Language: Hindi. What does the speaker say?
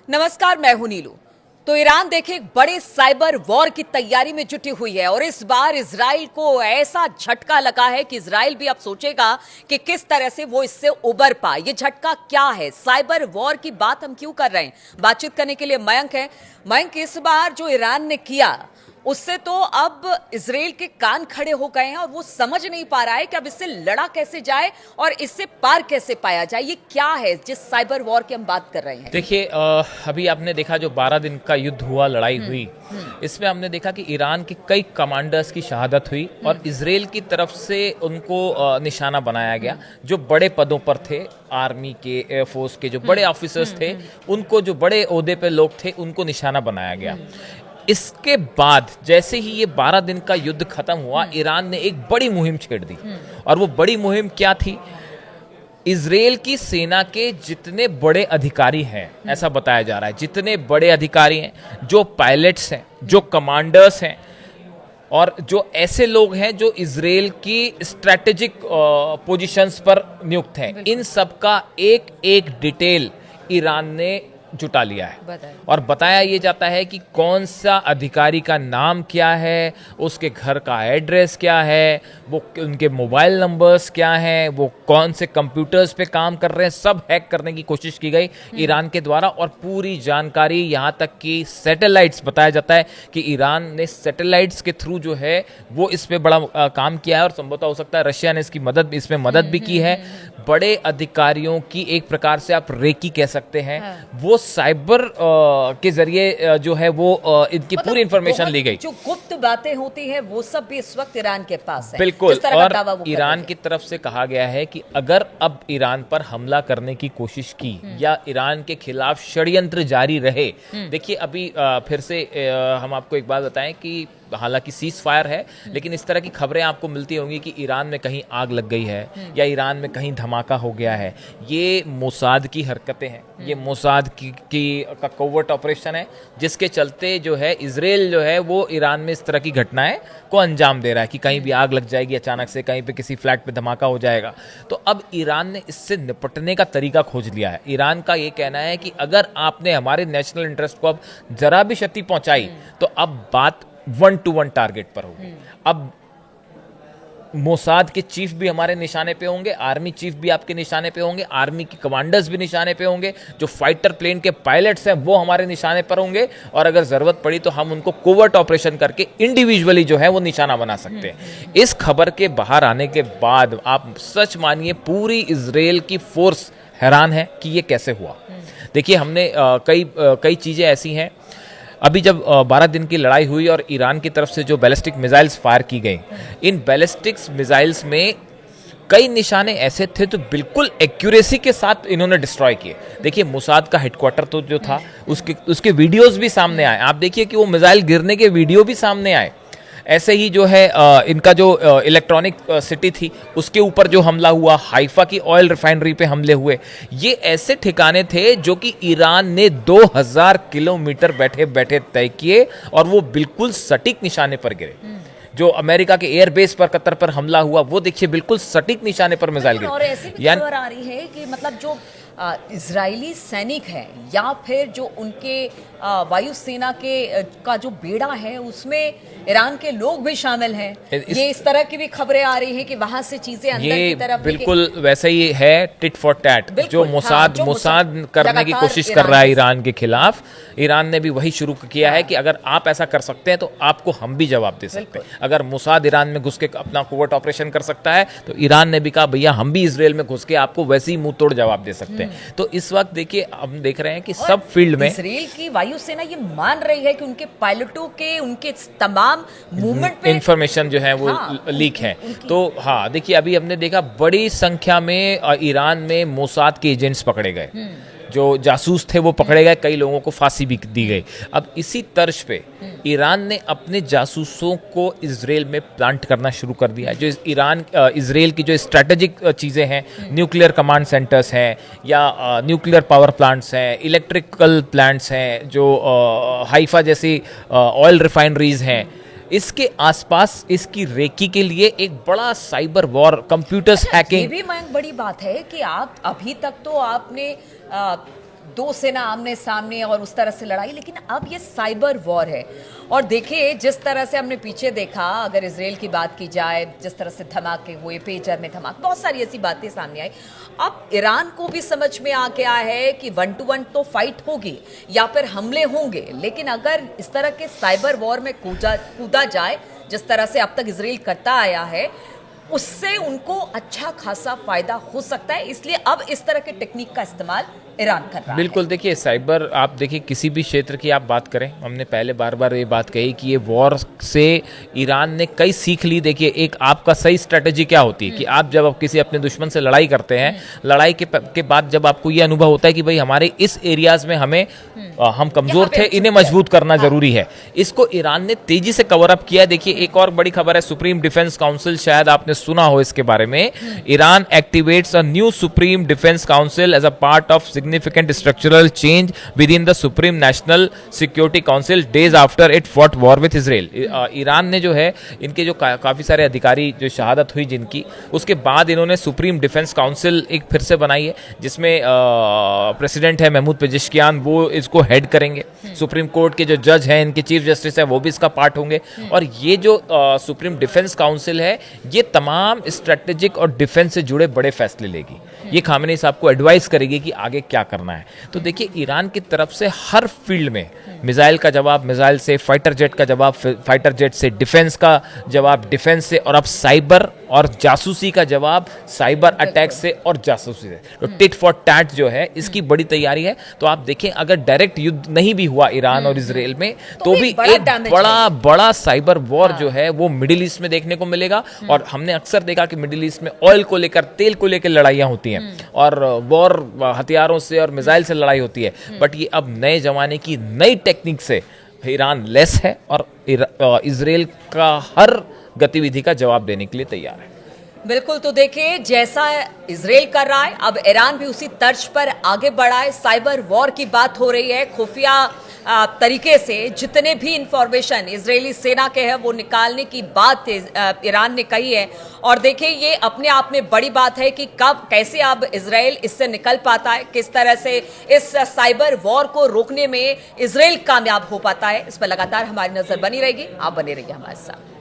नमस्कार, मैं हूं नीलू। तो ईरान देखे एक बड़े साइबर वॉर की तैयारी में जुटी हुई है और इस बार इजराइल को ऐसा झटका लगा है कि इजराइल भी अब सोचेगा कि किस तरह से वो इससे उबर पाए। ये झटका क्या है, साइबर वॉर की बात हम क्यों कर रहे हैं? बातचीत करने के लिए मयंक है। मयंक, इस बार जो ईरान ने किया उससे तो अब इजराइल के कान खड़े हो गए हैं और वो समझ नहीं पा रहा है कि अब इससे लड़ा कैसे जाए और इससे पार कैसे पाया जाए। ये क्या है जिस साइबर वॉर की हम बात कर रहे हैं? देखिए, अभी आपने देखा जो 12 दिन का युद्ध हुआ, लड़ाई हुई, इसमें हमने देखा कि ईरान के कई कमांडर्स की शहादत हुई और इजराइल की तरफ से उनको निशाना बनाया गया। जो बड़े पदों पर थे, आर्मी के, एयरफोर्स के जो बड़े ऑफिसर्स थे, उनको, जो बड़े ओहदे पे लोग थे, उनको निशाना बनाया गया। इसके बाद जैसे ही ये 12 दिन का युद्ध खत्म हुआ, ईरान ने एक बड़ी मुहिम छेड़ दी। और वो बड़ी मुहिम क्या थी? इजराइल की सेना के जितने बड़े अधिकारी हैं, ऐसा बताया जा रहा है, जितने बड़े अधिकारी हैं, जो पायलट्स हैं, जो कमांडर्स हैं और जो ऐसे लोग हैं जो इजराइल की स्ट्रैटेजिक पोजीशंस पर नियुक्त हैं, इन सब का एक एक डिटेल ईरान ने जुटा लिया है। और बताया ये जाता है कि कौन सा अधिकारी का नाम क्या है, उसके घर का एड्रेस क्या है, वो उनके मोबाइल नंबर्स क्या हैं, वो कौन से कंप्यूटर्स पे काम कर रहे हैं, सब हैक करने की कोशिश की गई ईरान के द्वारा। और पूरी जानकारी, यहाँ तक कि सैटेलाइट्स, बताया जाता है कि ईरान ने सैटेलाइट्स के थ्रू जो है वो इस पे बड़ा काम किया है और संभवतः हो सकता है रशिया ने इसमें मदद भी की है। बड़े अधिकारियों की एक प्रकार से आप रेकी कह सकते हैं, वो साइबर के जरिए जो है वो इनकी पूरी इंफॉर्मेशन ली गई। जो गुप्त बातें होती हैं वो सब भी इस वक्त ईरान के पास है। बिल्कुल। और ईरान की तरफ से कहा गया है कि अगर अब ईरान पर हमला करने की कोशिश की या ईरान के खिलाफ षड्यंत्र जारी रहे, देखिए अभी फिर से हम आपको एक बात बताएं कि हालांकि सीज फायर है, लेकिन इस तरह की खबरें आपको मिलती होंगी कि ईरान में कहीं आग लग गई है या ईरान में कहीं धमाका हो गया है। ये मोसाद की हरकतें हैं, ये मोसाद का कोवर्ट ऑपरेशन है, जिसके चलते जो है इजराइल जो है वो ईरान में इस तरह की घटनाएं को अंजाम दे रहा है कि कहीं भी आग लग जाएगी अचानक से, कहीं पे किसी फ्लैट पे धमाका हो जाएगा। तो अब ईरान ने इससे निपटने का तरीका खोज लिया है। ईरान का ये कहना है कि अगर आपने हमारे नेशनल इंटरेस्ट को अब जरा भी क्षति पहुंचाई तो अब बात 1-to-1 टारगेट पर होगी। अब मोसाद के चीफ भी हमारे निशाने पे होंगे, आर्मी चीफ भी आपके निशाने पे होंगे, आर्मी के कमांडर्स भी निशाने पे होंगे, जो फाइटर प्लेन के पायलट्स हैं वो हमारे निशाने पर होंगे, और अगर जरूरत पड़ी तो हम उनको कोवर्ट ऑपरेशन करके इंडिविजुअली जो है वो निशाना बना सकते हैं। इस खबर के बाहर आने के बाद आप सच मानिए पूरी इजराइल की फोर्स हैरान है कि ये कैसे हुआ। देखिए, हमने कई चीजें ऐसी हैं। अभी जब 12 दिन की लड़ाई हुई और ईरान की तरफ से जो बैलिस्टिक मिसाइल्स फायर की गई, इन बैलिस्टिक मिसाइल्स में कई निशाने ऐसे थे तो बिल्कुल एक्यूरेसी के साथ इन्होंने डिस्ट्रॉय किए। देखिए, मोसाद का हेडक्वार्टर तो जो था उसके वीडियोस भी सामने आए। आप देखिए कि वो मिसाइल गिरने के वीडियो भी सामने आए। ऐसे ही जो है इनका जो इलेक्ट्रॉनिक सिटी थी उसके ऊपर जो हमला हुआ, हाइफा की ऑयल रिफाइनरी पे हमले हुए, ये ऐसे ठिकाने थे जो कि ईरान ने 2000 किलोमीटर बैठे बैठे तय किए और वो बिल्कुल सटीक निशाने पर गिरे। जो अमेरिका के एयरबेस पर कतर पर हमला हुआ, वो देखिए बिल्कुल सटीक निशाने पर मिसाइल गिरी। और ऐसी भी खबर आ रही है कि मतलब जो इजरायली सैनिक हैं या फिर जो उनके वायुसेना के का जो बेड़ा है उसमें ईरान के लोग भी शामिल हैं। ये इस तरह की भी खबरें आ रही हैं कि वहां से चीजें अंदर की तरफ बिल्कुल वैसे ही है, टिट फॉर टैट। जो मोसाद करने की कोशिश कर रहा है ईरान के खिलाफ, ईरान ने भी वही शुरू किया है कि अगर आप ऐसा कर सकते हैं तो आपको हम भी जवाब दे सकते हैं। अगर मोसाद ईरान में घुस के अपना कोवर्ट ऑपरेशन कर सकता है तो ईरान ने भी कहा भैया हम भी इजराइल में घुस के आपको वैसे ही मुंह तोड़ जवाब दे सकते हैं। तो इस वक्त देखिए, हम देख रहे हैं कि सब फील्ड में इजराइल की वायुसेना ये मान रही है कि उनके पायलटों के, उनके तमाम मूवमेंट पे इंफॉर्मेशन जो है वो लीक है। तो हाँ, देखिए अभी हमने देखा बड़ी संख्या में ईरान में मोसाद के एजेंट्स पकड़े गए, जो जासूस थे वो पकड़े गए, कई लोगों को फांसी भी दी गई। अब इसी तर्ज पे ईरान ने अपने जासूसों को इजराइल में प्लांट करना शुरू कर दिया है। जो इजराइल की जो स्ट्रैटेजिक चीज़ें हैं, न्यूक्लियर कमांड सेंटर्स हैं या न्यूक्लियर पावर प्लांट्स हैं, इलेक्ट्रिकल प्लांट्स हैं, जो हाइफा जैसी ऑयल रिफाइनरीज हैं, इसके आसपास इसकी रेकी के लिए एक बड़ा साइबर वॉर, कंप्यूटर्स हैकिंग। ये भी बड़ी बात है कि आप अभी तक तो आपने दो सेना आमने सामने और उस तरह से लड़ाई, लेकिन अब ये साइबर वॉर है। और देखिए जिस तरह से हमने पीछे देखा, अगर इसराइल की बात की जाए, जिस तरह से धमाके हुए, पेजर में धमाके, बहुत सारी ऐसी बातें सामने आई। अब ईरान को भी समझ में आ गया है कि 1 to 1 तो फाइट होगी या फिर हमले होंगे, लेकिन अगर इस तरह के साइबर वॉर में कूदा जाए जिस तरह से अब तक इसराइल करता आया है, उससे उनको अच्छा खासा फायदा हो सकता है। इसलिए अब इस तरह के टेक्निक का इस्तेमाल ईरान कर रहा है। बिल्कुल, देखिए साइबर, आप देखिए किसी भी क्षेत्र की आप बात करें, हमने पहले बार बार ये बात कही कि ये वॉर से ईरान ने कई सीख ली। देखिए एक आपका सही स्ट्रेटेजी क्या होती है कि आप जब आप किसी अपने दुश्मन से लड़ाई करते हैं, लड़ाई के बाद जब आपको ये अनुभव होता है कि भाई हमारे इस एरियाज में हम कमजोर थे, इन्हें मजबूत करना जरूरी है, इसको ईरान ने तेजी से कवर अप किया। देखिए एक और बड़ी खबर है, सुप्रीम डिफेंस काउंसिल, शायद आपने सुना हो इसके बारे में, Iran activates a new supreme defence council as a part of significant structural change within the Supreme National Security Council days after it fought war with Israel। Iran ने जो है इनके जो काफ़ी सारे अधिकारी जो शहादत हुई जिनकी, उसके बाद इन्होंने सुप्रीम डिफेंस काउंसिल एक फिर से बनाई है, जिसमें प्रेसिडेंट है महमूद पेजेश्कियान, वो इसको हेड करेंगे। सुप्रीम कोर्ट के जो जज हैं, इनके चीफ जस्टिस है, वो भी इसका पार्ट होंगे। और ये जो सुप्रीम डिफेंस काउंसिल है, ये तमाम स्ट्रेटेजिक और डिफेंस से जुड़े बड़े फैसले लेगी। ये खामेनी साहब को एडवाइस करेगी कि आगे क्या करना है। तो देखिए ईरान की तरफ से हर फील्ड में मिसाइल का जवाब मिसाइल से, फाइटर जेट का जवाब फाइटर जेट से, डिफेंस का जवाब डिफेंस से, और अब साइबर और जासूसी का जवाब साइबर अटैक से और जासूसी से। तो टिट फॉर टैट जो है, इसकी बड़ी तैयारी है। तो आप देखें अगर डायरेक्ट युद्ध नहीं भी हुआ ईरान और इसराइल में, तो भी एक बड़ा साइबर वॉर जो है वो मिडिल ईस्ट में देखने को मिलेगा। और हमने अक्सर देखा कि मिडिल ईस्ट में ऑयल को लेकर, तेल को लेकर लड़ाइयां होती हैं और वॉर हथियारों से और मिसाइल से लड़ाई होती है। बट ये अब नए जमाने की नई टेक्निक से ईरान लेस है और इसराइल का हर गतिविधि का जवाब देने के लिए तैयार है। बिल्कुल, तो देखिए जैसा इसराइल कर रहा है, अब ईरान भी उसी तर्ज पर आगे बढ़ा है। साइबर वॉर की बात हो रही है, खुफिया तरीके से जितने भी इंफॉर्मेशन इजरायली सेना के हैं वो निकालने की बात ईरान ने कही है। और देखिए ये अपने आप में बड़ी बात है कि कब कैसे अब इजराइल इससे निकल पाता है, किस तरह से इस साइबर वॉर को रोकने में इजराइल कामयाब हो पाता है। इस पर लगातार हमारी नजर बनी रहेगी। आप बने रहिए हमारे साथ।